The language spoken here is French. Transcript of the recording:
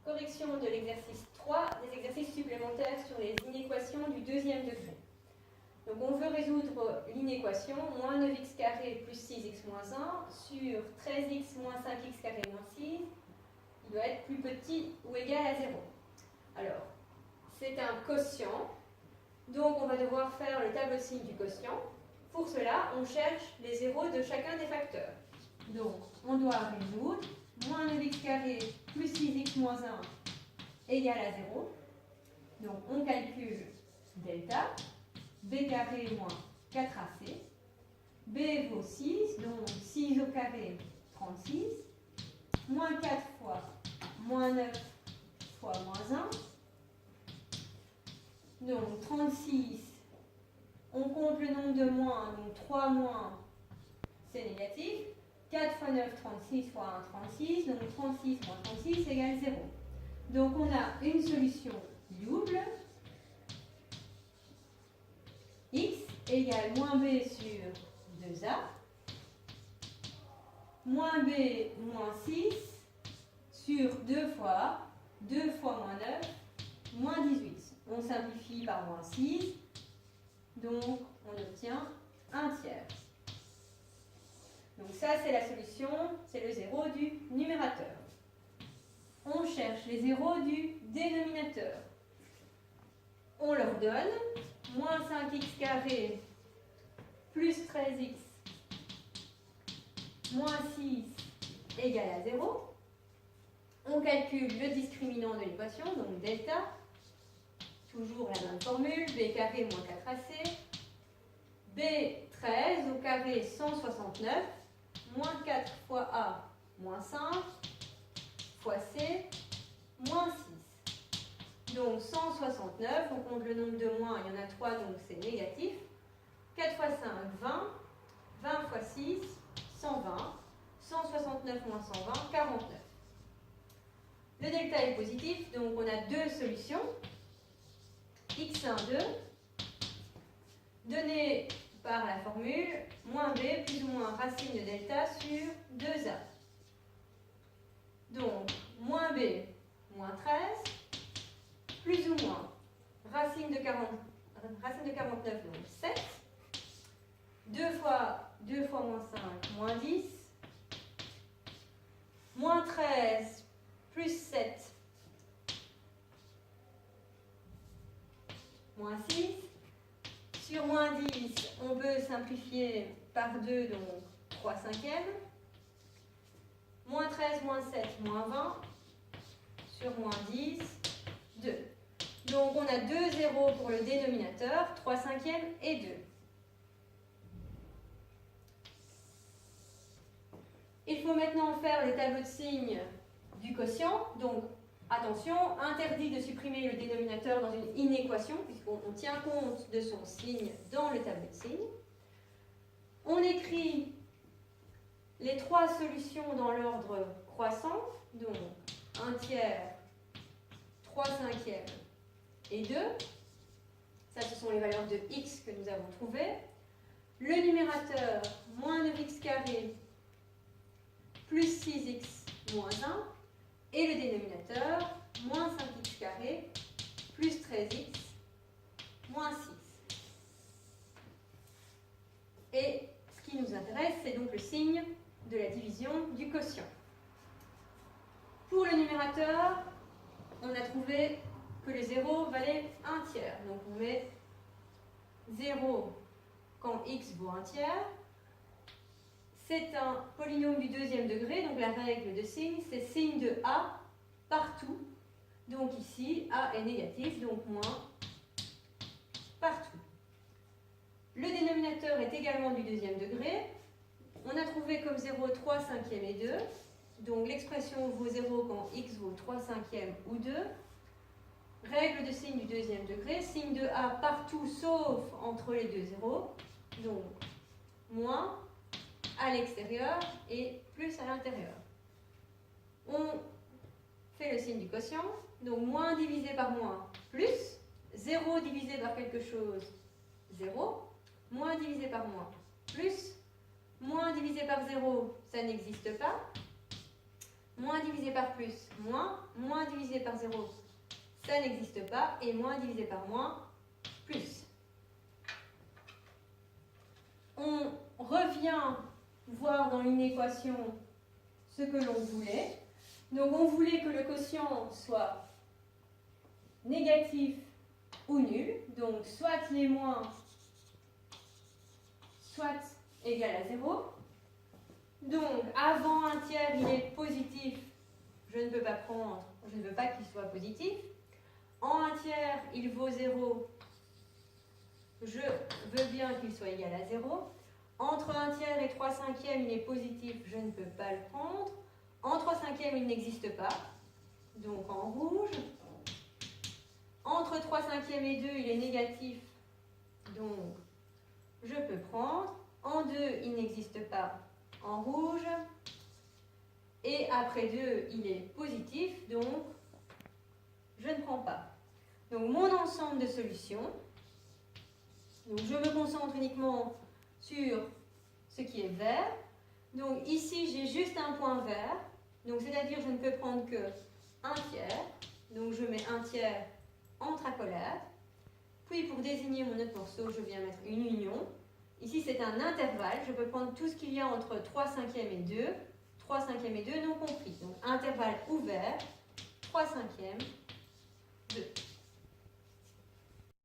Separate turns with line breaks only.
Correction de l'exercice 3, des exercices supplémentaires sur les inéquations du deuxième degré. Donc on veut résoudre l'inéquation moins 9x carré plus 6x moins 1 sur 13x moins 5x carré moins 6. Il doit être plus petit ou égal à 0. Alors, c'est un quotient. Donc on va devoir faire le tableau de signes du quotient. Pour cela, on cherche les zéros de chacun des facteurs. Donc, on doit résoudre moins 9x carré plus 6x moins 1 égale à 0. Donc, on calcule delta. B carré moins 4AC. B vaut 6, donc 6 au carré, 36. Moins 4 fois moins 9 fois moins 1. Donc, 36. On compte le nombre de moins, donc 3 moins, c'est négatif. 4 fois 9, 36 fois 1, 36. Donc 36 moins 36 égale 0. Donc on a une solution double. X égale moins B sur 2A. Moins B moins 6 sur 2 fois moins 9, moins 18. On simplifie par moins 6. Donc, on obtient 1 tiers. Donc ça, c'est la solution, c'est le zéro du numérateur. On cherche les zéros du dénominateur. On leur donne moins 5x carré plus 13x moins 6 égale à 0. On calcule le discriminant de l'équation, donc delta. Toujours la même formule, b carré moins 4ac, b 13 au carré 169, moins 4 fois a moins 5, fois c, moins 6. Donc 169, on compte le nombre de moins, il y en a 3, donc c'est négatif. 4 fois 5, 20, 20 fois 6, 120, 169 moins 120, 49. Le delta est positif, donc on a deux solutions. x1, 2, donné par la formule moins b plus ou moins racine de delta sur 2a. Donc, moins b moins 13, plus ou moins racine de 49, donc 7. 2 fois moins 5, moins 10. Moins 13 plus 7, moins 6. Sur moins 10, on peut simplifier par 2, donc 3 cinquièmes. Moins 13, moins 7, moins 20. Sur moins 10, 2. Donc on a 2 zéros pour le dénominateur, 3 cinquièmes et 2. Il faut maintenant faire le tableau de signes du quotient. Donc attention, interdit de supprimer le dénominateur dans une inéquation, puisqu'on tient compte de son signe dans le tableau de signes. On écrit les trois solutions dans l'ordre croissant, donc 1 tiers, 3 cinquièmes et 2. Ça, ce sont les valeurs de x que nous avons trouvées. Le numérateur, moins 9x carré, plus 6x moins 1. Et le dénominateur, moins 5x carré, plus 13x, moins 6. Et ce qui nous intéresse, c'est donc le signe de la division du quotient. Pour le numérateur, on a trouvé que le 0 valait 1 tiers. Donc on met 0 quand x vaut 1 tiers. C'est un polynôme du deuxième degré, donc la règle de signe, c'est signe de a partout. Donc ici, a est négatif, donc moins partout. Le dénominateur est également du deuxième degré. On a trouvé comme 0 3 cinquièmes et 2. Donc l'expression vaut 0 quand x vaut 3 cinquièmes ou 2. Règle de signe du deuxième degré, signe de a partout sauf entre les deux zéros. Donc moins à l'extérieur et plus à l'intérieur. On fait le signe du quotient, donc moins divisé par moins, plus, 0 divisé par quelque chose, 0, moins divisé par moins, plus, moins divisé par 0, ça n'existe pas, moins divisé par plus, moins divisé par 0, ça n'existe pas, et moins divisé par moins, plus. On revient voir dans une équation ce que l'on voulait. Donc on voulait que le quotient soit négatif ou nul, donc soit les moins, soit égal à 0. Donc avant un tiers il est positif, je ne peux pas prendre, je ne veux pas qu'il soit positif. En un tiers il vaut 0, je veux bien qu'il soit égal à 0. Entre 1 tiers et 3 cinquièmes, il est positif, je ne peux pas le prendre. En 3 cinquièmes, il n'existe pas, donc en rouge. Entre 3 cinquièmes et 2, il est négatif, donc je peux prendre. En 2, il n'existe pas, en rouge. Et après 2, il est positif, donc je ne prends pas. Donc mon ensemble de solutions, donc je me concentre uniquement sur ce qui est vert. Donc ici, j'ai juste un point vert. Donc c'est-à-dire je ne peux prendre que 1 tiers. Donc je mets 1 tiers entre accolades. Puis pour désigner mon autre morceau, je viens mettre une union. Ici, c'est un intervalle. Je peux prendre tout ce qu'il y a entre 3 cinquièmes et 2. 3 cinquièmes et 2 non compris. Donc intervalle ouvert, 3 cinquièmes, 2.